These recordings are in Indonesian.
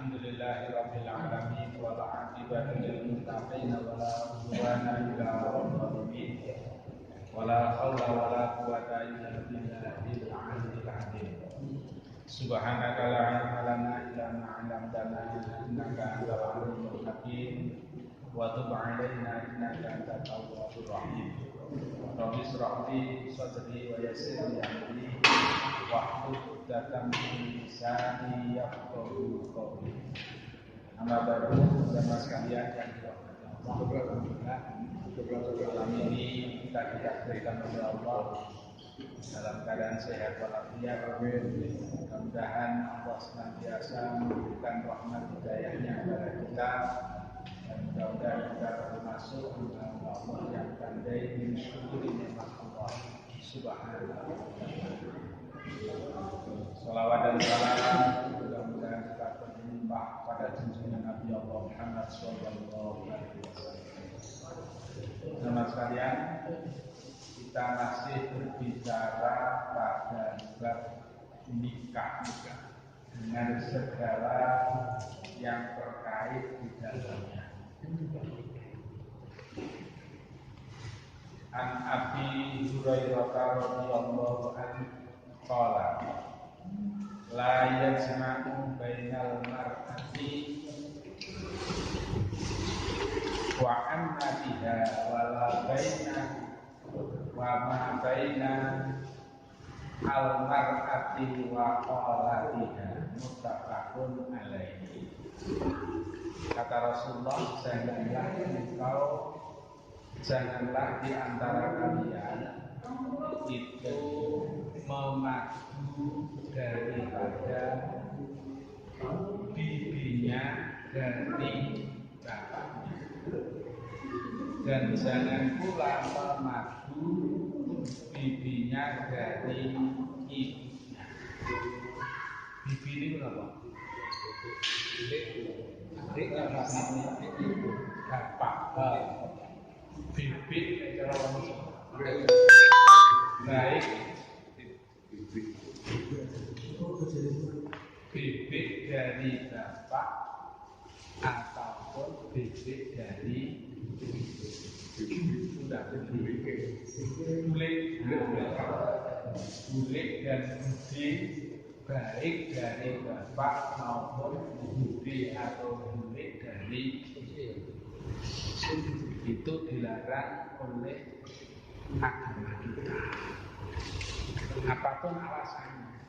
Alhamdulillahirabbil alamin wal 'aqibatu lil muttaqin wa la 'udwana illa 'alal zalimin. Wala haula wala quwwata illa billahil 'aliyyil 'azim. Subhanaka la 'ilma lana illa ma 'allamtana innaka antal 'alimul hakim. Wa tub 'alaina innaka antat tawwabur rahim. Rabbi shrah li sadri wa yassir li amri wahlul 'uqdatam min lisani yafqahu qawli. Amma ba'du, jamaah sekalian yang dirahmati Allah. Malam ini kita ditakdirkan oleh Allah dalam keadaan sehat walafiat. Mudah-mudahan Allah senantiasa memberikan rahmat hidayahnya kepada kita, dan mudah-mudahan kita termasuk Allah yang pandai mensyukuri nikmat Allah Subhanahu wa taala. Salawat dan salam mudah-mudahan kita berlimpah pada junjungan Nabi Allah Muhammad sallallahu alaihi wasallam. Teman-teman sekalian, kita masih berbicara pada bab nikah dengan segala yang terkait di dalamnya. An Abi Hurairah radhiyallahu anhu qala la yajma'u bainal mar'ati wa annatiha wala baina wa ma baina al mar'ati wa qalatiha muttafaqun alaihi. Kata Rasulullah, janganlah di antara kalian itu memadu daripada bibinya dari bapaknya, dan jangan pula memadu bibinya dari ibunya. Bibi ini berapa? Bapak. Bibi cara baik. Bibit dari bapak ataupun bibit dari sudah bulik dan budi baik dari bapak maupun budi atau bulik dari itu dilarang oleh agama kita, apapun alasannya.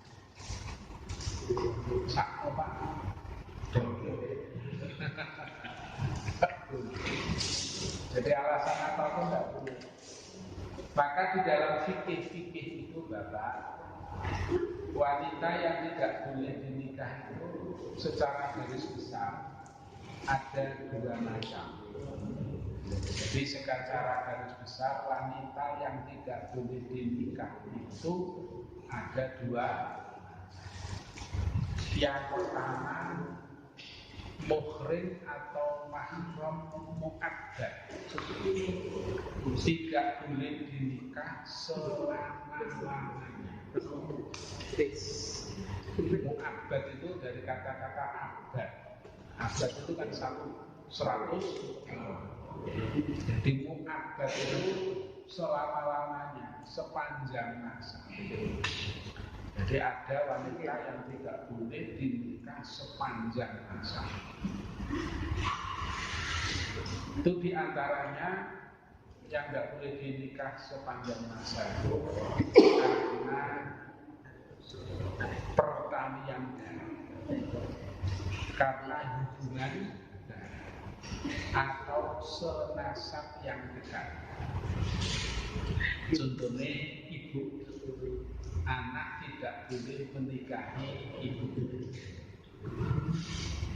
Pak. Jadi alasan apapun tidak boleh. Maka di dalam fikih itu Bapak, wanita yang tidak boleh dinikah itu secara garis besar ada dua macam. Jadi secara garis besar wanita yang tidak boleh dinikah itu ada dua. Yang pertama, muhrim atau mahram mu'addad, tidak boleh dinikah selama-lamanya. Mu'abbad itu dari kata-kata abad. Abad itu kan 100. Jadi mu'abbad itu selama-lamanya, sepanjang masa. Jadi ada wanita yang tidak boleh dinikah sepanjang masa. Itu diantaranya yang tidak boleh dinikah sepanjang masa itu karena pertalian darah, karena hubungan darah, atau senasab yang dekat. Contohnya ibu, anak tidak boleh menikahi ibu.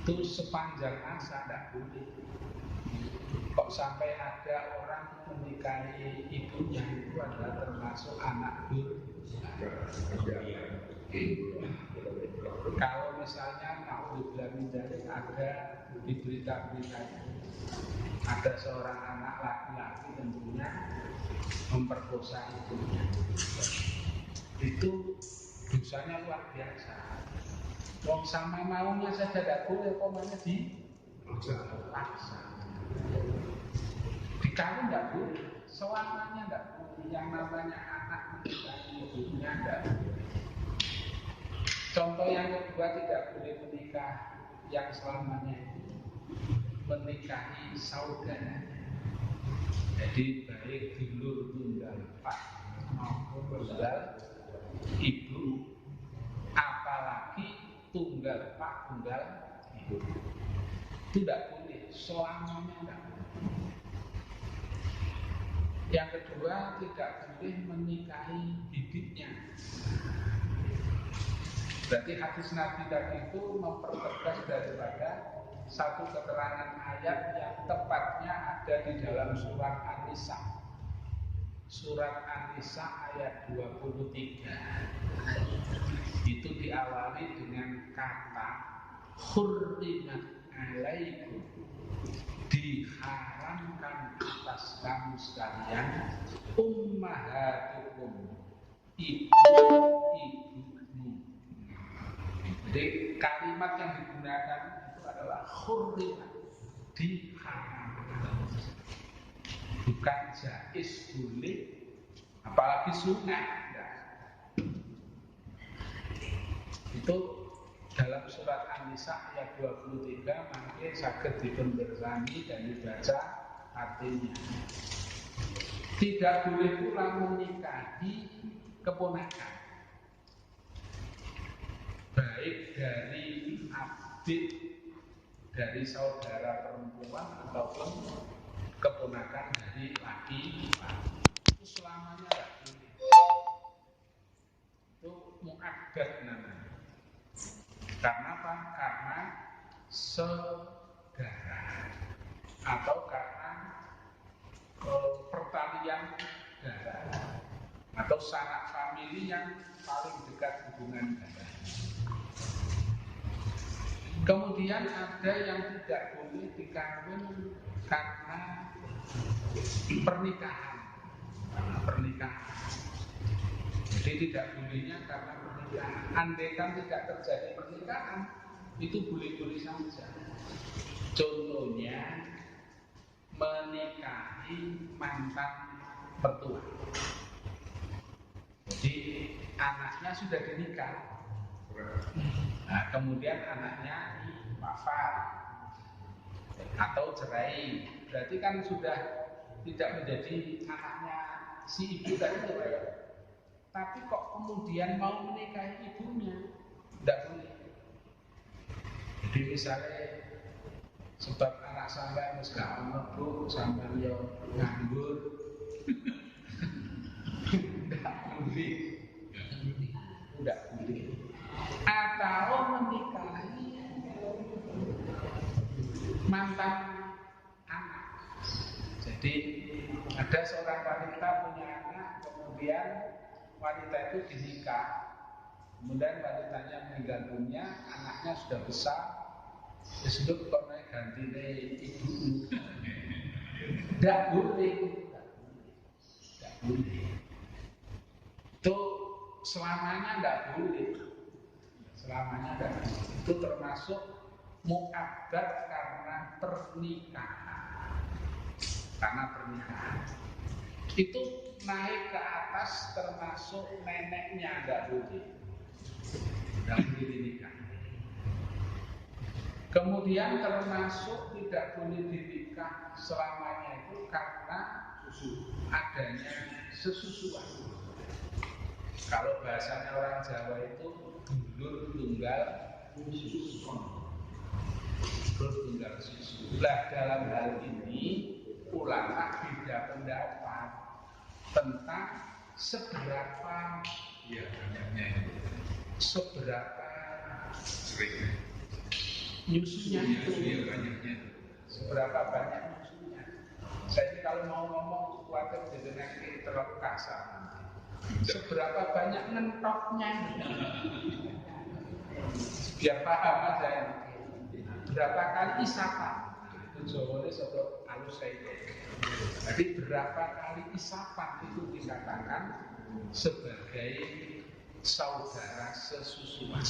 Itu sepanjang masa tidak boleh. Kok sampai ada orang menikahi ibunya, itu adalah termasuk anak durhaka. Kalau misalnya naudzubillah min dzalik, ada di berita-berita ada seorang anak laki-laki tentunya memperkosa ibunya, itu dosanya luar biasa. Wong sama maunya saja tidak boleh, kok mana dipaksa. Dikawin tidak boleh, selamanya tidak boleh. Yang namanya anak menikahi ibunya tidak boleh. Contoh yang kedua, tidak boleh menikah yang selamanya itu menikahi saudaranya. Jadi baik dulur tunggal pak maupun tunggal ibu, apalagi tunggal pak tunggal ibu, itu tidak boleh, selamanya tidak boleh. Yang kedua, tidak boleh menikahi bibitnya. Berarti hadis Nabi tadi itu mempertegas daripada satu keterangan ayat yang tepatnya ada di dalam surat An-Nisa. Surat An-Nisa ayat 23. Itu diawali dengan kata hurrimat alaikum, diharamkan atas kamu sekalian, ummahatukum, ibu-ibumu. Jadi kalimat yang digunakan itu adalah hurrimat, diharamkan, bukan jaiz boleh, apalagi sunnah. Itu dalam surat An-Nisa ayat 23, mangke saged dipendersani dan dibaca artinya. Tidak boleh pula menikahi keponakan, baik dari adik, dari saudara perempuan ataupun keponakan dari laki-laki. Itu selamanya tidak boleh. Itu mu'abbad namanya. Karena apa? Karena saudara atau karena pertalian darah atau sanak famili yang paling dekat hubungan darah. Kemudian ada yang tidak boleh dikawin karena pernikahan. Jadi tidak bolehnya karena pernikahan. Andaikan tidak terjadi pernikahan, itu boleh-boleh saja. Contohnya menikahi mantan mertua. Jadi anaknya sudah dinikah, nah, kemudian anaknya wafat atau cerai, berarti kan sudah tidak menjadi anaknya si ibu tadi, tapi kok kemudian mau menikahi ibunya, tidak boleh. Jadi misalnya sebab anak sampai mesti ono bu sampai yo nganggur, tidak boleh. Atau menikahi mantan anak. Jadi ada seorang wanita punya anak, kemudian wanita itu dinikah, kemudian wanitanya meninggal dunia, anaknya sudah besar, disebut kok naik ganti ibu. Tidak boleh. Itu selamanya tidak boleh. Itu termasuk mu'abbad karena pernikahan. Itu naik ke atas termasuk neneknya tidak boleh dinikah. Kemudian termasuk tidak boleh dinikah selamanya itu karena adanya sesusuan. Kalau bahasanya orang Jawa itu dulur tunggal susu. Lah dalam hal ini ulama beda pendapat tentang seberapa sering nyusunya itu, seberapa banyak nyusunya. Saya kalau mau ngomong khawatir jadi nanti terlalu kasar. Seberapa banyak ngentoknya, biar paham aja ini. Berapa kali isapan? Itu jawabannya sobat halus saya. Jadi berapa kali isapan itu dikatakan sebagai saudara sesusuan.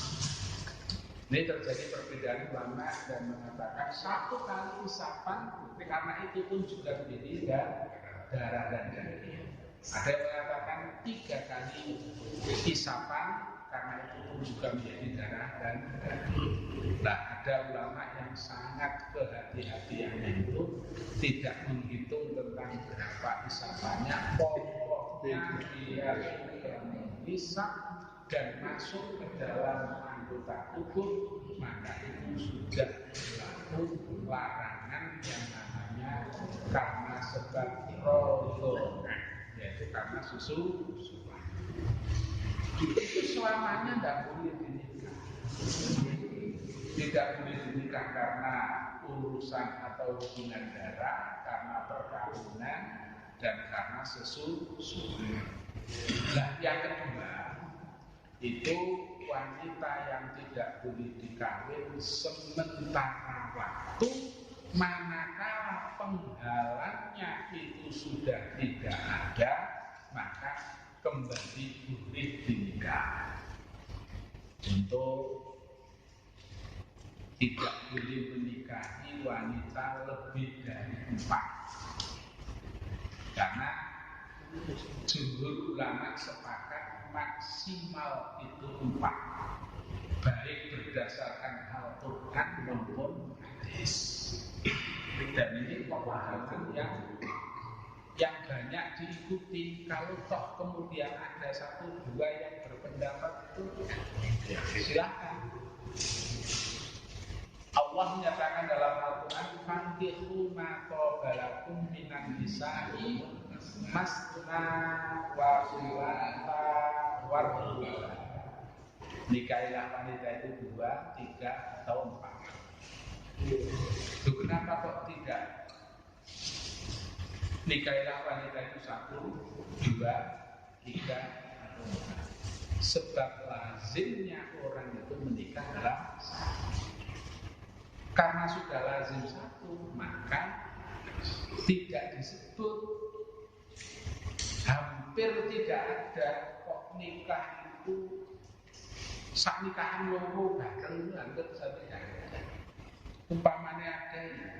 Ini terjadi perbedaan ulama dan mengatakan satu kali isapan karena itu pun juga menjadi darah dan daging. Ada yang mengatakan 3 kali isapan karena itu pun juga menjadi darah dan daging. Nah, ada ulama yang sangat kehati-hatiannya itu tidak menghitung tentang berapa isapannya, pokoknya dia isap dan masuk ke dalam anggota tubuh, maka itu sudah berlaku larangan yang namanya karena sebab rodho, yaitu karena susuan. Itu selamanya tidak boleh dinikah. Tidak boleh dinikah karena urusan atau hubungan darah, karena perkawinan, dan karena sesusuan. Nah, yang kedua itu wanita yang tidak boleh dikawin sementara waktu manakala penghalangnya itu sudah tidak ada, maka kembali boleh dinikah. Untuk tidak boleh menikahi wanita lebih dari 4, karena jumhur ulama sepakat maksimal itu 4, baik berdasarkan Al-Quran maupun hadis. Dan ini pemahaman yang banyak diikuti. Kalau toh kemudian ada 1-2 yang berpendapat itu, silakan. Allah menyatakan dalam Al-Quran, "Fankihu ma qabalakum minan nisa'i masna wa thulatha wa ruba." Nikahilah wanita itu 2, 3, atau 4. Itu kenapa kok tidak? Nikahilah wanita itu 1, 2, 3, atau 4. Sebab lazimnya orang itu menikah dalam 1. Karena sudah lazim 1, maka tidak disebut, hampir tidak ada kok nikah itu sak nikahan loro bareng, hampir sampai ada. Umpamanya ada ya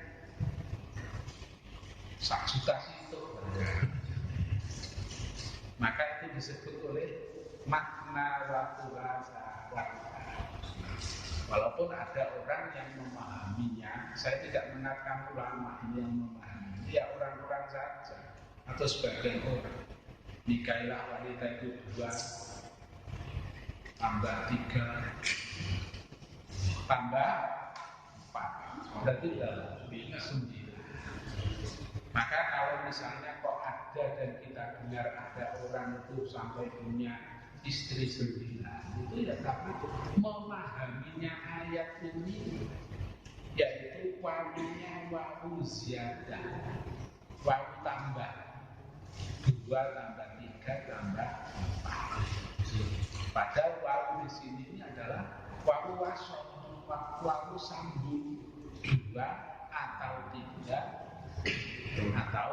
1 juta situ, maka itu disebut oleh makna waktu-rasa. Walaupun ada orang yang memahaminya, saya tidak mengatakan ulama yang memahami, ya orang-orang saja atau sebagian orang. Nikahilah wanita itu 2 tambah 3 tambah 4, berarti sudah 9. Maka kalau misalnya kok ada dan kita dengar ada orang itu sampai punya istri 9, itu ya karena memahaminya ayat ini, yaitu wawunya wawu ziyadah, wawu tambah 2 tambah 3 tambah 4. Padahal wawu di sini ini adalah wawu wasol, wawu sambung 2 atau 3 atau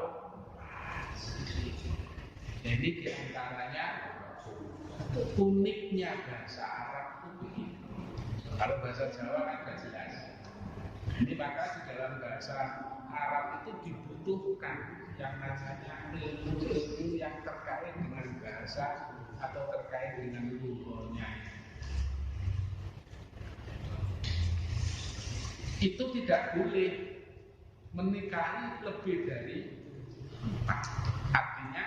4. Jadi diantaranya uniknya bahasa Arab itu begitu. Kalau bahasa Jawa kan gak jelas. Ini maka di dalam bahasa Arab itu dibutuhkan yang namanya ilmu-ilmu yang terkait dengan bahasa atau terkait dengan lugahnya. Itu tidak boleh menikahi lebih dari 4. Artinya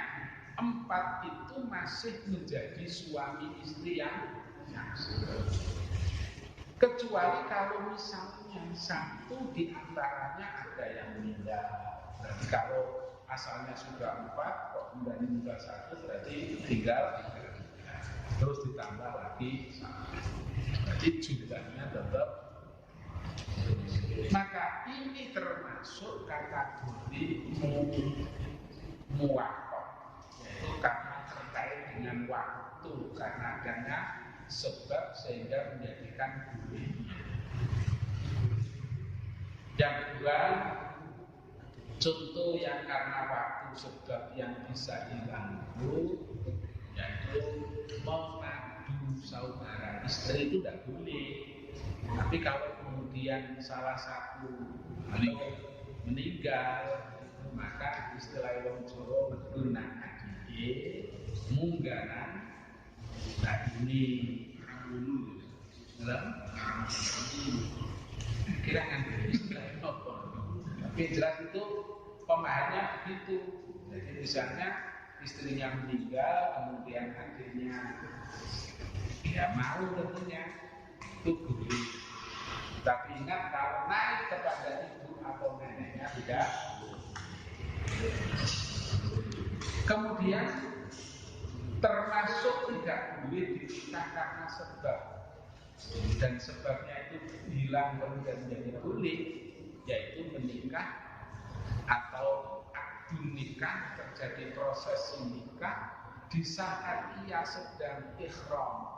4 itu masih menjadi suami istri yang sah. Kecuali kalau misalnya 1 di antaranya ada yang meninggal. Berarti kalau asalnya sudah 4, kok kembali meninggal 1, berarti tinggal 3. Terus ditambah lagi 1. Berarti jumlahnya tetap. Maka ini termasuk kategori muwakkaf, yaitu karena terkait dengan waktu, karena adanya sebab sehingga menjadikan bolehnya. Yang kedua, contoh yang karena waktu sebab yang bisa diganggu, yaitu mengadu saudara istri itu tidak boleh. Tapi kalau kemudian salah satu meninggal, maka istilah wong Jawa medunan adike mungganan ini dulu. Kira kan istilah apa? Tapi jelas itu pemahamannya begitu. Jadi misalnya istrinya meninggal, kemudian adiknya ya mau tentunya itu boleh. Tapi ingat kalau naik kepada ibu atau neneknya tidak. Kemudian termasuk tidak boleh dinikah karena sebab, dan sebabnya itu hilang kemudian menjadi boleh, yaitu menikah atau akdun nikah, terjadi proses nikah di saat ia sedang ikhram,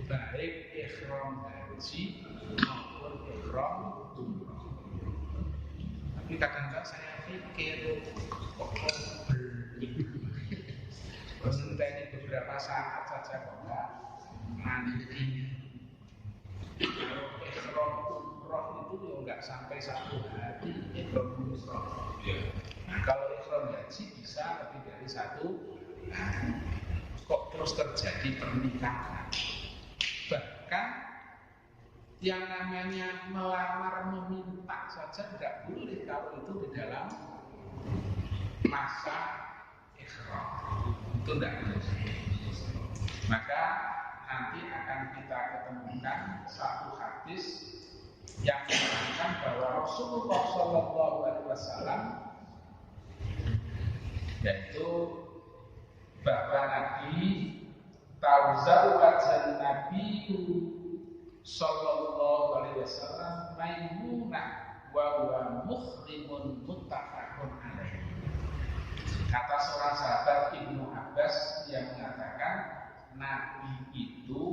baik ikhram haji maupun ikhram umrah. Tapi kadang-kadang saya pikir ini beberapa saat saja kok enggak nanti. Kalau ikhram umrah itu ya enggak sampai 1 hari ikhram umrah. Nah, kalau ikhram haji bisa lebih dari 1 hari. Kok terus terjadi pernikahan? Bahkan yang namanya melamar meminta saja tidak boleh kalau itu di dalam masa ikhram. Itu tidak boleh. Maka nanti akan kita ketemukan satu hadis yang mengatakan bahwa Rasulullah SAW, yaitu bahwa Nabi tazawwajan Nabi sallallahu alaihi wasallam Maimunah wa huwa muhrimun muttafaqun alaihi. Kata seorang sahabat Ibnu Abbas yang mengatakan Nabi itu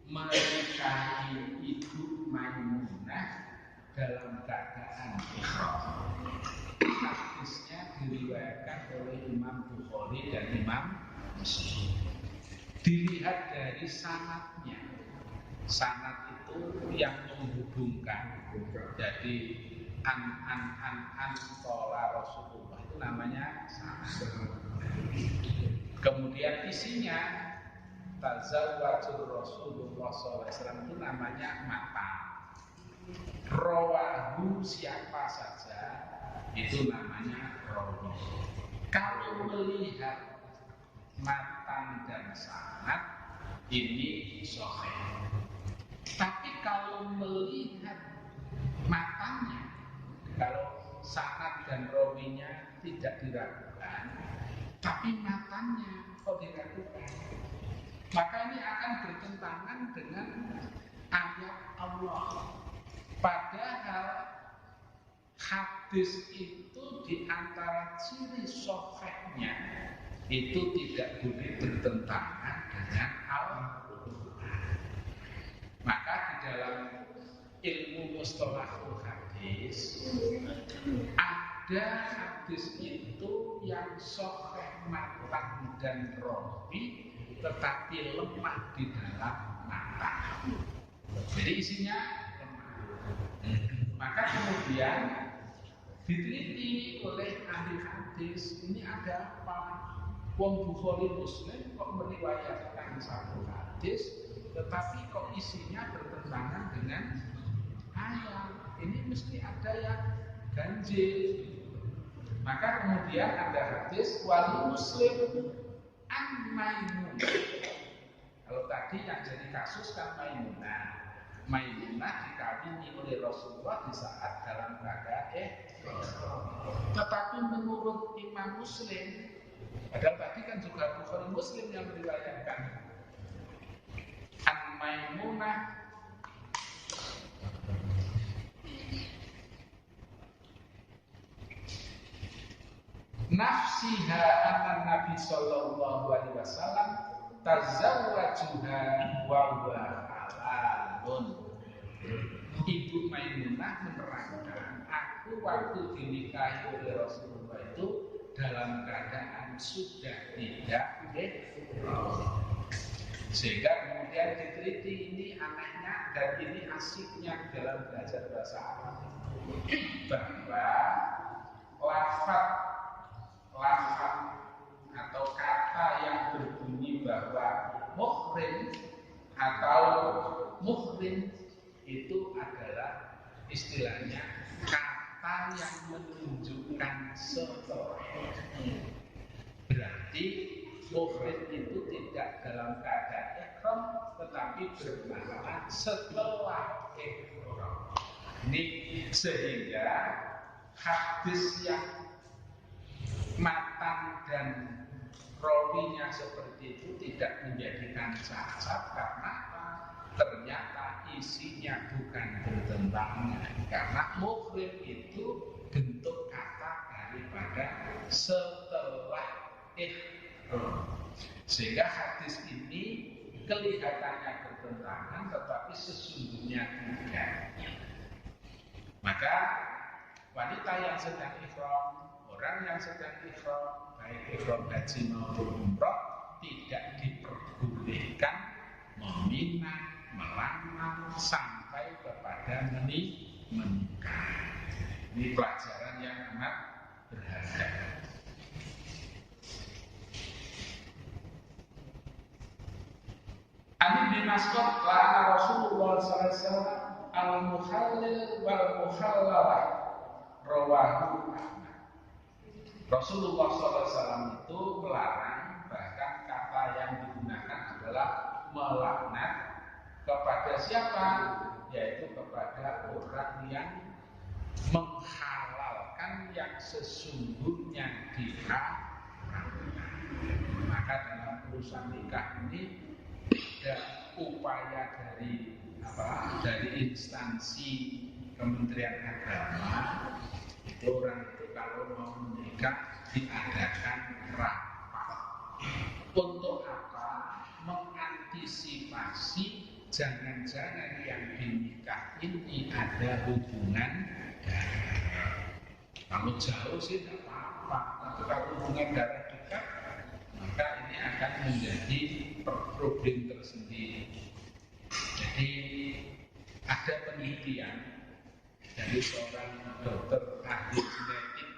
menikahi ibu Maimunah dalam keadaan ihram. Hadisnya diriwayatkan oleh Imam Bukhari dan Imam Muslim. Dilihat dari sanadnya. Sanad itu yang menghubungkan. Jadi an qala Rasulullah itu namanya sanad. Kemudian isinya tazawwajur Rasulullah SAW itu namanya matan. Rawahu siapa saja itu namanya rawi. Kalau melihat matan dan sanad ini sahih. Tapi kalau melihat matanya, kalau sanad dan rawinya tidak diragukan, tapi matanya kok diragukan, maka ini akan bertentangan dengan ayat Allah. Padahal hadis itu di antara ciri sahihnya itu tidak boleh bertentangan dengan Al-Quran. Maka di dalam ilmu mustalahul hadis ada hadis itu yang sahih matan dan rawi tetapi lemah di dalam matan. Jadi isinya lemah. Maka kemudian diteliti oleh ahli hadis, ini ada apa? Wong Bukhari Muslim kok meriwayatkan satu hadis, tetapi kok isinya bertentangan dengan ayat. Ini mesti ada yang ganjil. Maka kemudian ada hadis wali Muslim an Maimunah. Kalau tadi yang jadi kasus kan Maimunah. Maimunah dikawini oleh Rasulullah di saat dalam keadaan tetapi menurut Imam Muslim, padahal tadi kan juga Bukhari Muslim yang meriwayatkan an Maimunah nafsiha anna Nabi sallallahu alaihi wasallam tazawwajuha wa huwa halalun. Ibu Maimunah menerangkan, aku waktu dinikahi oleh Rasulullah itu dalam keadaan sudah tidak ihram. Sehingga kemudian kemudian diteliti ini anehnya dan ini asiknya dalam belajar bahasa Arab bahwa lafaz atau kata yang berbunyi bahwa muhrim atau muhrim itu adalah istilahnya kata yang menunjukkan setelah. Berarti muhrim itu tidak dalam keadaan ihram tetapi bermakna setelah ihram. Ini sehingga hadis yang matan dan rawinya seperti itu tidak menjadikan cacat karena ternyata isinya bukan bertentangan. Karena muhrim itu bentuk kata daripada setelah ihram. Sehingga hadis ini kelihatannya bertentangan tetapi sesungguhnya tidak. Maka wanita yang sedang ihram, orang yang sedang ihram, baik ihram haji maupun umrah, tidak diperbolehkan meminang, melamar sampai kepada menikah. Ini pelajaran yang amat berharga. Ani bin Mas'ud la'ana Rasulullah sallallahu alaihi wasallam al-muhallil wal muhallalah rawahu Ahmad. Rasulullah SAW itu melarang, bahkan kata yang digunakan adalah melaknat kepada siapa? Yaitu kepada orang yang menghalalkan yang sesungguhnya diharamkan. Maka dalam urusan nikah ini ada upaya dari instansi Kementerian Agama. Orang itu kalau mau menikah diadakan rapat. Untuk apa? Mengantisipasi jangan-jangan yang dinikah ini ada hubungan darah. Kalau jauh sih tidak apa-apa, tapi kalau hubungan darah dekat, maka ini akan menjadi problem tersendiri. Jadi ada penelitian dari seorang dokter ahli genetik,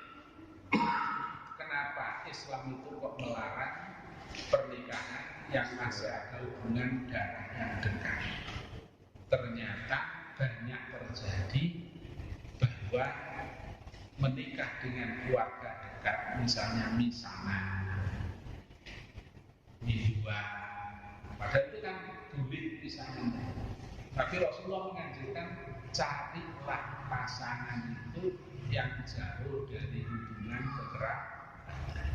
kenapa Islam itu kok melarang pernikahan yang masih ada hubungan darah yang dekat. Ternyata banyak terjadi bahwa menikah dengan keluarga dekat, misalnya misanan, biduan, padahal itu kan boleh misanan. Tapi Rasulullah menganjurkan carilah pasangan itu yang jauh dari hubungan kekerasan.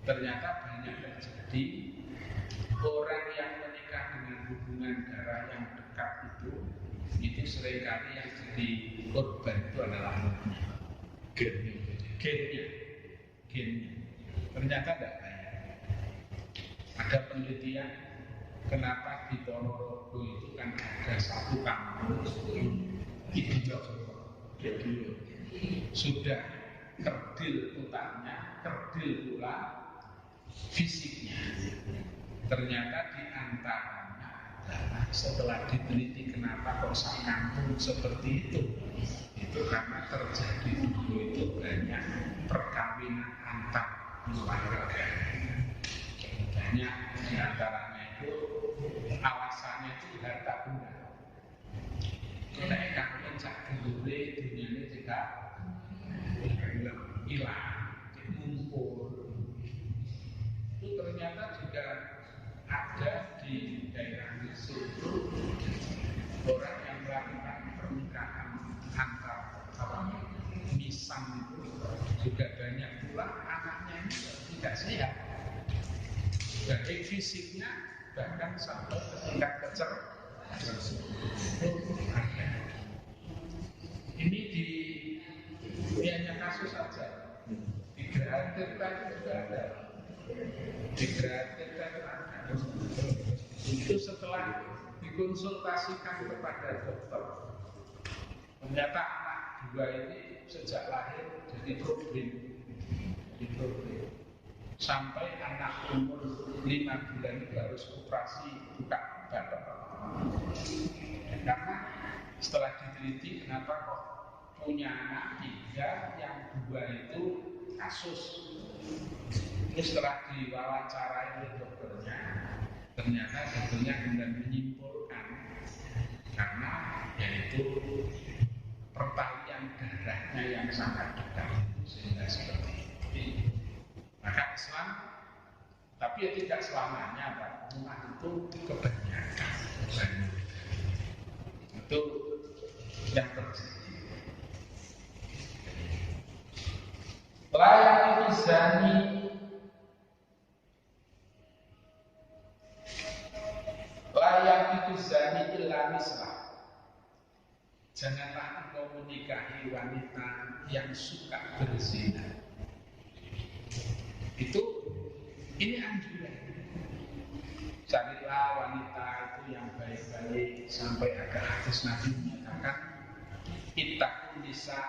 Ternyata banyak terjadi orang yang menikah dengan hubungan darah yang dekat itu seringkali yang jadi korban itu adalah gennya. Ternyata tidak baik. Ada penelitian kenapa di Ponorogo itu kan ada satu kampung itu sudah kerdil otaknya, kerdil pula fisiknya. Ternyata di antaranya adalah setelah diteliti kenapa kok satu kampung seperti itu karena terjadi dulu itu banyak perkawinan antar keluarga. Banyak di antaranya itu alasannya itu harta benda. Kita kawin sak dulure dunyane tidak hilang, ngumpul. Itu ternyata juga ada di daerah Solo orang yang melakukan pernikahan antar misan itu juga banyak pula anaknya ini tidak sehat. Dari fisiknya bahkan sampai ke tingkat kecerdasan. Ini hanya kasus saja. Di Geraha Tirta itu juga ada. Di Geraha Tirta itu ada. Itu setelah dikonsultasikan kepada dokter, ternyata anak dua ini sejak lahir jadi problem. sampai anak umur 5 bulan itu harus operasi buka batok. Karena setelah diteliti kenapa kok punya anak 3 yang 2 itu kasus. Ini setelah diwawancarai oleh dokternya, ternyata dokternya kemudian menyimpulkan karena yaitu pertalian darahnya yang sangat dekat sehingga seperti ini. Maka Islam, tapi ya tidak selamanya Pak, rumah itu kebanyakan itu yang terjadi. Layak itu zani illa mislah. Janganlah engkau menikahi wanita yang suka berzina. Ini anjuran. Carilah wanita itu yang baik-baik, sampai ada hadis Nabi menyatakan ittaqun nisa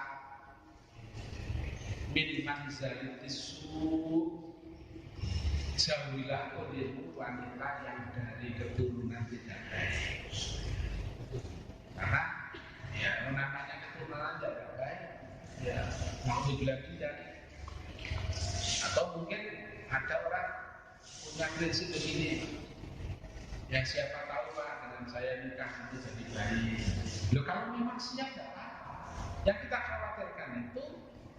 min manzalitis su. Jauhilah olehmu wanita yang dari keturunan tidak baik. Karena ya namanya keturunan tidak baik, ya mau dibilang tidak. Atau mungkin ada orang punya prinsip begini, yang siapa tahu Pak dengan saya nikah nanti jadi baik. Loh kalau memang siap tidak apa-apa. Yang kita khawatirkan itu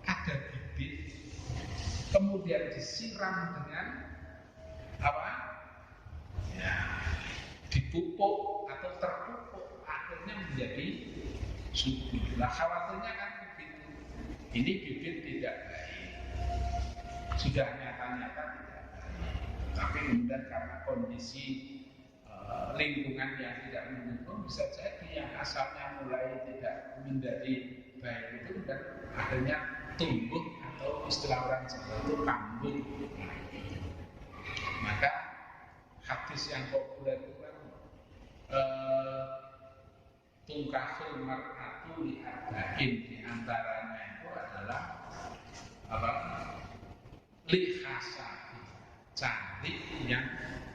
ada bibit, kemudian disiram dengan apa? Ya, dipupuk atau terpupuk, akhirnya menjadi subur. Nah khawatirnya kan begitu. Ini bibit tidak baik, sudah nyata-nyata tidak baik, tapi kemudian karena kondisi lingkungan yang tidak mendukung, bisa jadi yang asalnya mulai tidak menjadi baik itu dan akhirnya tumbuh atau istilah orang Jawa itu kambuh. Maka hadis yang populer itu kan tungkahul mar'atu li arba'in, di antaranya itu adalah apa? Li khasati, cari yang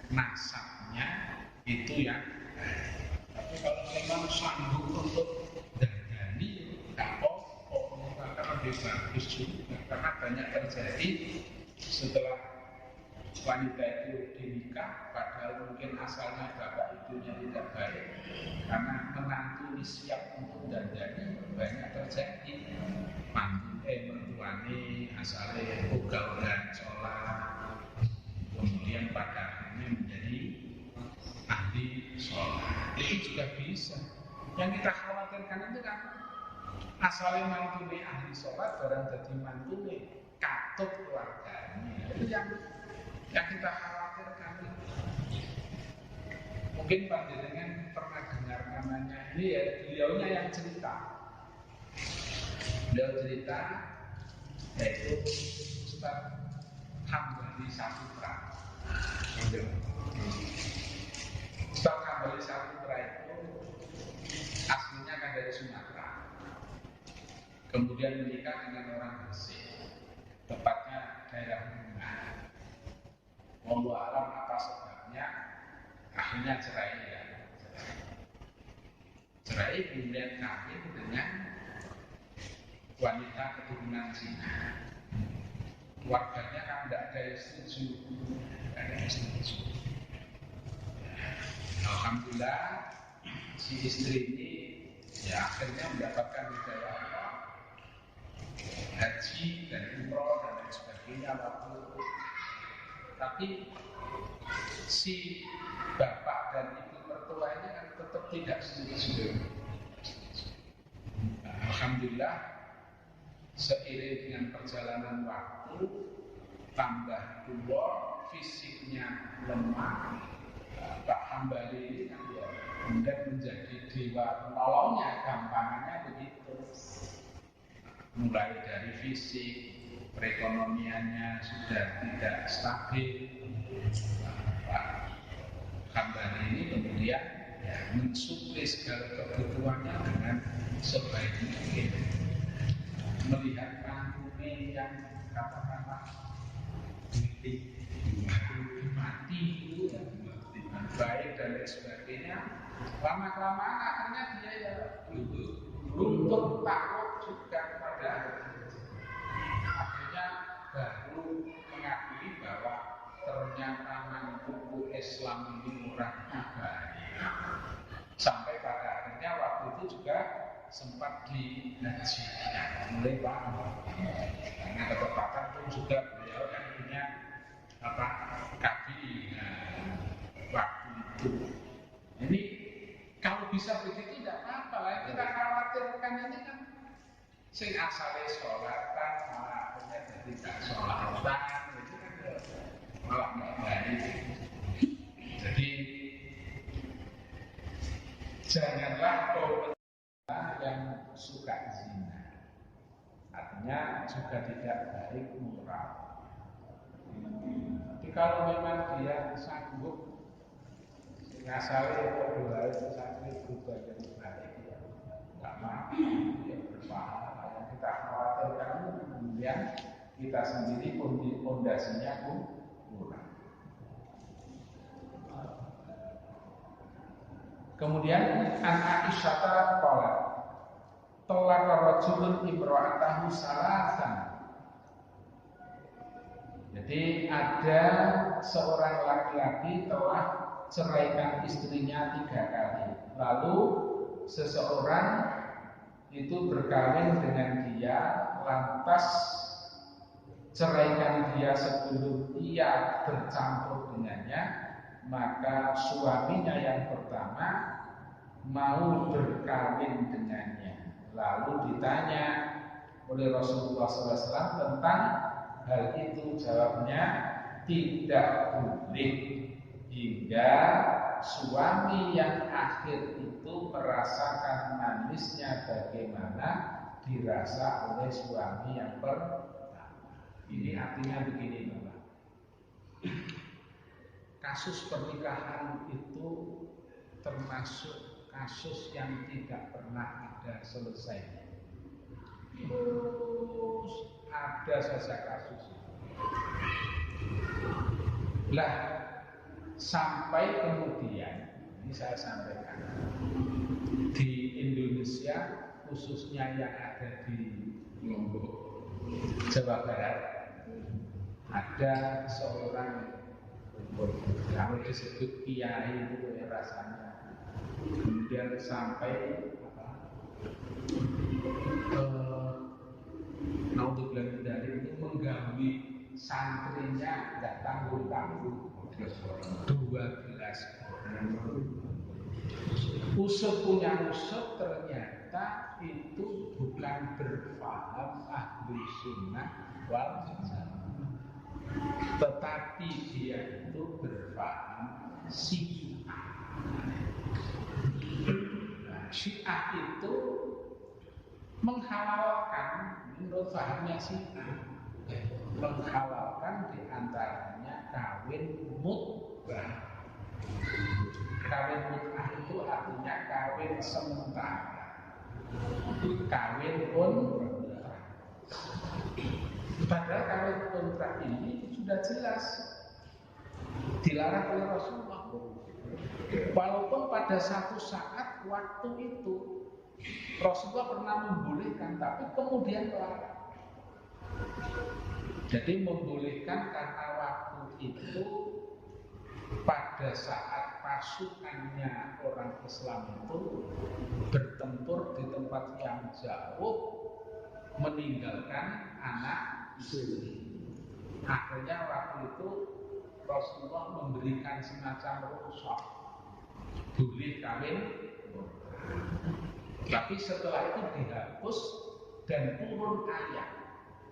nasabnya itu yang baik. Tapi kalau memang sanggup untuk dandani, tak apa-apa, maka lebih bagus juga. Karena banyak terjadi setelah wanita itu dinikah, padahal mungkin asalnya bapak ibunya tidak baik, karena menantu siap untuk dandani, banyak terjadi mertuane asalnya ugal-ugalan sholat, kemudian pada akhirnya menjadi ahli sholat. Itu juga bisa. Yang kita khawatirkan itu kan asalnya mantune ahli sholat, barang jadi mantune katut keluarganya. Itu yang kita khawatirkan. Mungkin panjenengan pernah dengar namanya, ini ya beliaunya yang cerita. Beliau cerita yaitu Ustaz Hambali Saputra. Ustaz Hambali Saputra itu aslinya kan dari Sumatera, kemudian menikah dengan orang Gresik, tepatnya daerah Bunga. Wallahu alam apa sebabnya akhirnya cerai ya. Cerai kemudian kawin dengan wanita keturunan Cina. Keluarganya kan tidak ada yang setuju. Alhamdulillah si istri ini ya akhirnya mendapatkan hidayah Allah, haji dan umroh dan lain sebagainya waktu. Tapi si bapak dan ibu mertuanya kan tetap tidak setuju. Alhamdulillah seiring dengan perjalanan waktu, tambah tua, fisiknya lemah, Pak Hambali ini kan ya kemudian menjadi dewa penolongnya, gampangannya begitu. Mulai dari fisik, perekonomiannya sudah tidak stabil, Pak Hambali ini kemudian ya, mensuplai segala kebutuhannya dengan sebaik mungkin. Melihat mantune yang katakanlah mati itu ya, baik dan lain sebagainya. Lama-kelamaan akhirnya dia ya luntur takut juga pada akhirnya baru mengakui bahwa ternyata mantuku Islam ini murahnya baik. Sampai pada akhirnya waktu itu juga sempat dihajikan oleh Pak. Karena ketepatan pun juga beliau kan punya kaki waktu itu. Ini kalau bisa begitu tidak apa-apa lah. Kita khawatirkan ini kan sing asale sholatan malah akhirnya jadi tak sholatan, itu kan malah nggak baik. Jadi janganlah kau yang suka zina, artinya juga tidak baik moral. Tapi kalau memang dia sanggup ngasali atau doa itu sanggup berubah jadi baik, ya nggak apa-apa, ya berpahala. Yang kita khawatirkan kemudian kita sendiri pondasinya pun kurang. Kemudian anak Aisyah tolak rajulun imra'atahu salasan. Jadi ada seorang laki-laki telah ceraikan istrinya 3 kali. Lalu seseorang itu berkawin dengan dia, lantas ceraikan dia sebelum ia bercampur dengannya. Maka suaminya yang pertama mau berkawin dengannya. Lalu ditanya oleh Rasulullah SAW tentang hal itu, jawabnya tidak boleh, hingga suami yang akhir itu merasakan manisnya bagaimana dirasa oleh suami yang pertama. Ini artinya begini, Bapak. Kasus pernikahan itu termasuk kasus yang tidak pernah ada selesainya. Terus ada saja kasus itu. Lah, sampai kemudian, ini saya sampaikan, di Indonesia khususnya yang ada di Lombok, Jawa Barat, ada seorang, kalau disebut kiai itu ya rasanya, kemudian sampai naudzubillah dari itu menggawi santrinya nggak tanggung-tanggung 12 orang. Usut punya usut, ternyata itu bukan berfaham ahli sunnah wal jamaah, tetapi dia itu berfaham Syiah. Syiah itu menghalalkan, menurut fahamnya Syiah, menghalalkan diantaranya kawin mutbah. Kawin mutbah itu artinya kawin sementara, kawin kontrak. Padahal kawin kontrak ini sudah jelas dilarang oleh Rasulullah. Walaupun pada satu saat waktu itu Rasulullah pernah membolehkan, tapi kemudian melarang. Jadi membolehkan karena waktu itu pada saat pasukannya orang Islam itu bertempur di tempat yang jauh, meninggalkan anak istri. Akhirnya waktu itu Rasulullah memberikan semacam rukhsah, boleh kawin. Tapi setelah itu dihapus dan turun ayat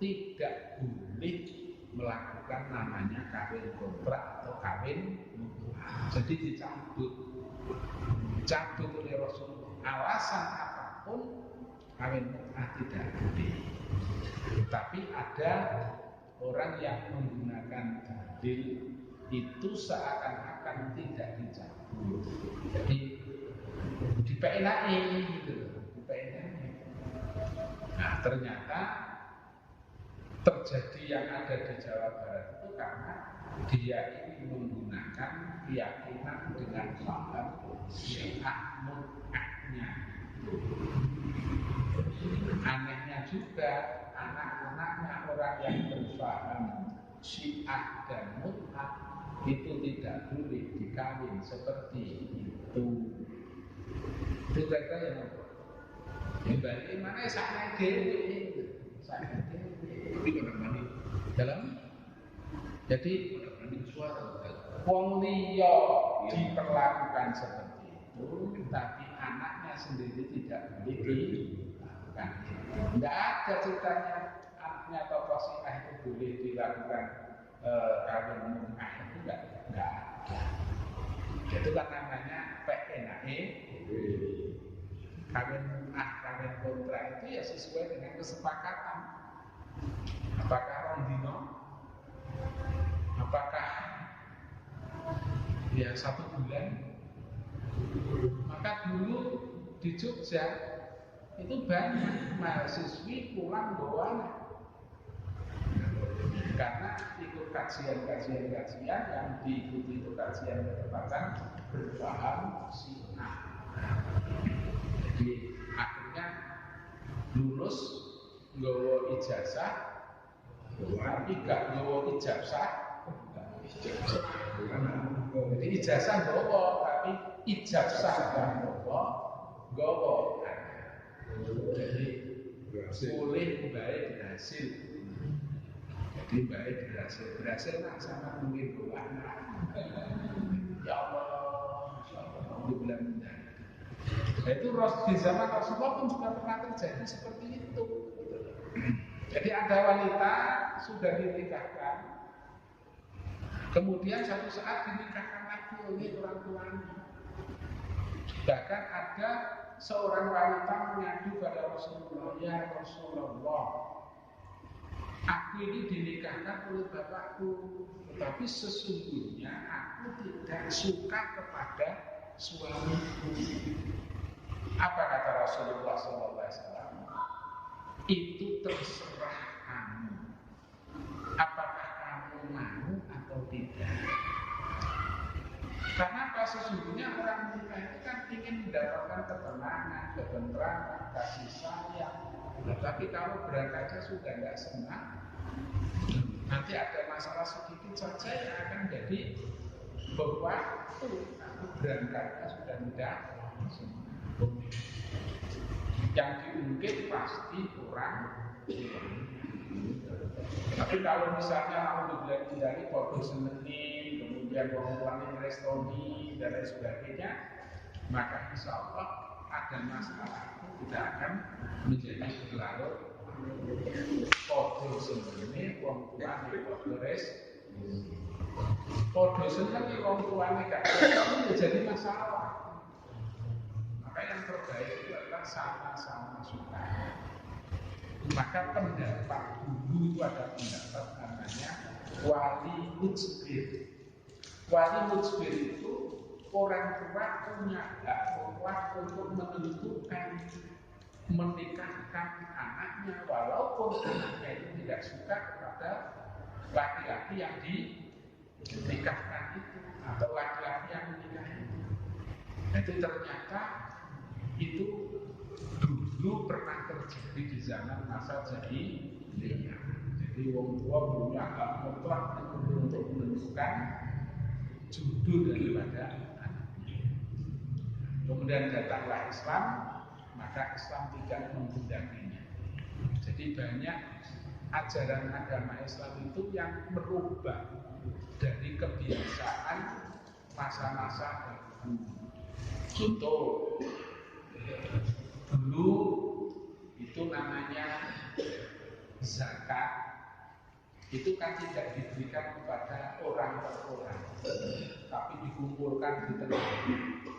tidak boleh melakukan namanya kawin kontrak atau kawin mut'ah. Jadi dicabut oleh Rasulullah. Alasan apapun kawin mut'ah tidak boleh. Tapi ada orang yang menggunakan dalil itu seakan-akan tidak dicabut. Jadi dipenai gitu. Nah, ternyata terjadi yang ada di Jawa Barat itu karena dia ini menggunakan keyakinan dengan paham mut'ahnya. Anehnya juga anak-anaknya orang yang berpaham syiah dan mut'ah itu tidak boleh dikawin seperti itu. Itu kata yang apa? Yang bagaimana saya dewi, tapi mana dalam jadi suara wong liya diperlakukan seperti itu, tapi anaknya sendiri tidak boleh dilakukan. Tidak ada ceritanya anaknya tokoh syiah itu boleh dilakukan kawin mut'ah, itu tidak ada. Itu kan namanya PNAE. Kawin mut'ah, kawin kontrak itu ya sesuai dengan kesepakatan. Apakah rondino? Apakah ya 1 bulan? Maka dulu di Jogja itu banyak mahasiswi pulang bawa anak, karena ikut kajian yang diikuti itu kajian ketepatan berpaham syiah. Jadi akhirnya lulus nggawa ijazah, tapi gak nggawa ijazah. Jadi ijazah nggawa, tapi ijazah gak nggawa. Jadi boleh baik berhasil. Jadi baik berhasil nak sama mungkin doa. Ya Allah, Alhamdulillah. Nah, itu di zaman Rasulullah pun juga pernah terjadi seperti itu. Jadi ada wanita sudah dinikahkan, kemudian satu saat dinikahkan lagi oleh orang tuanya. Bahkan ada seorang wanita mengadu pada Rasulullah, ya Rasulullah, aku ini dinikahkan oleh bapakku, tetapi sesungguhnya aku tidak suka kepada suamiku. Apa kata Rasulullah SAW? Itu terserah kamu. Apakah kamu mau atau tidak? Karena apa? Sesungguhnya orang menikah itu kan ingin mendapatkan ketenangan, ketenteraman, kasih sayang. Tapi kalau berangkatnya sudah nggak senang, nanti ada masalah sedikit saja yang akan jadi bahwa aku berangkatnya sudah tidak senang. Yang diungkit pasti kurang. Tapi kalau misalnya alhamdulillah dari foto seneni, kemudian orang restoni dan lain sebagainya, maka insya Allah ada masalah tidak akan menjadi berlarut. Foto seneni, orang tuanya foto restoni, foto seneni, orang tuanya gak jadi masalah. Maka yang terbaik itu adalah sama-sama suka. Maka pendapat dulu itu ada pendapat namanya wali mujbir. Wali mujbir itu orang tua punya hak mutlak untuk menentukan menikahkan anaknya, walaupun anaknya itu tidak suka kepada laki-laki yang dinikahkan itu atau laki-laki yang menikah itu. Itu ternyata itu dulu pernah terjadi di zaman masa jahiliyah. Jadi wong tua punya hak mutlak untuk menentukan judul daripada anaknya. Kemudian datanglah Islam, maka Islam tidak menghendakinya. Jadi banyak ajaran agama Islam itu yang merubah dari kebiasaan masa-masa dahulu. Contoh, dulu itu namanya zakat, itu kan tidak diberikan kepada orang per orang, tapi dikumpulkan di tengah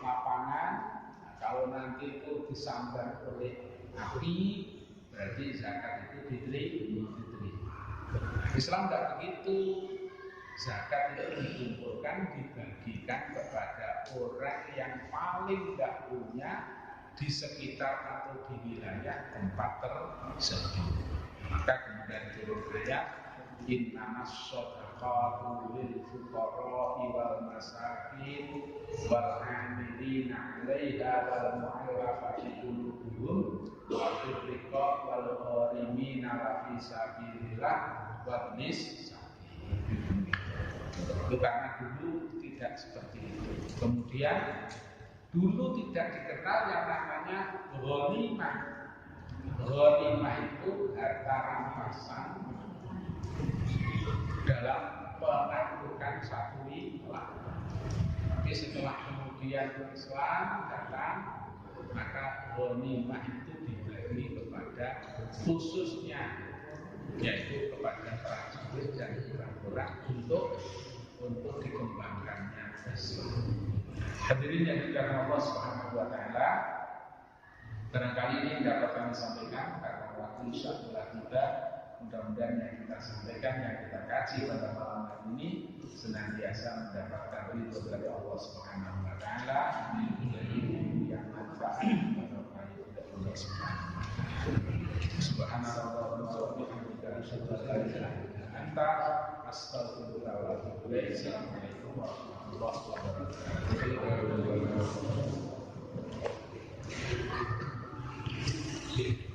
lapangan. Nah, kalau nanti itu disambar oleh api, berarti zakat itu diterima. Islam tidak begitu. Zakat itu dikumpulkan, dibagikan kepada orang yang paling tidak punya di sekitar atau di wilayah tempat tersebut. Maka kemudian turun ayat innamas shadaqatu sadaqatu lil fuqara'i wal masakin wal 'amilina 'alaiha wal mu'allafati qulubuhum wa fil riqab wal gharimina wa fi sabilillah wa nis. Itu karena dulu tidak seperti itu. Kemudian dulu tidak dikenal yang namanya ghanimah. Ghanimah itu harta rampasan dalam penaklukan satu wilayah. Tapi setelah kemudian Islam datang, maka ghanimah itu dibagi kepada khususnya, yaitu kepada prajurit dan orang-orang untuk dikembangkannya Islam. Hadirin yang dimuliakan Allah Subhanahu wa taala, barangkali ini dapat kami sampaikan karena waktu Isya telah tiba. Mudah-mudahan yang kita sampaikan, yang kita kaji pada malam hari ini senantiasa mendapatkan ridho dari Allah Subhanahu wa taala, menjadi ilmu yang manfaat kepada Allah Subhanahu wa taala. Subhanallah wa bihamdihi asyhadu an la ilaha illa anta astaghfiruka wa atubu ilaik. Assalamualaikum warahmatullahi wabarakatuh.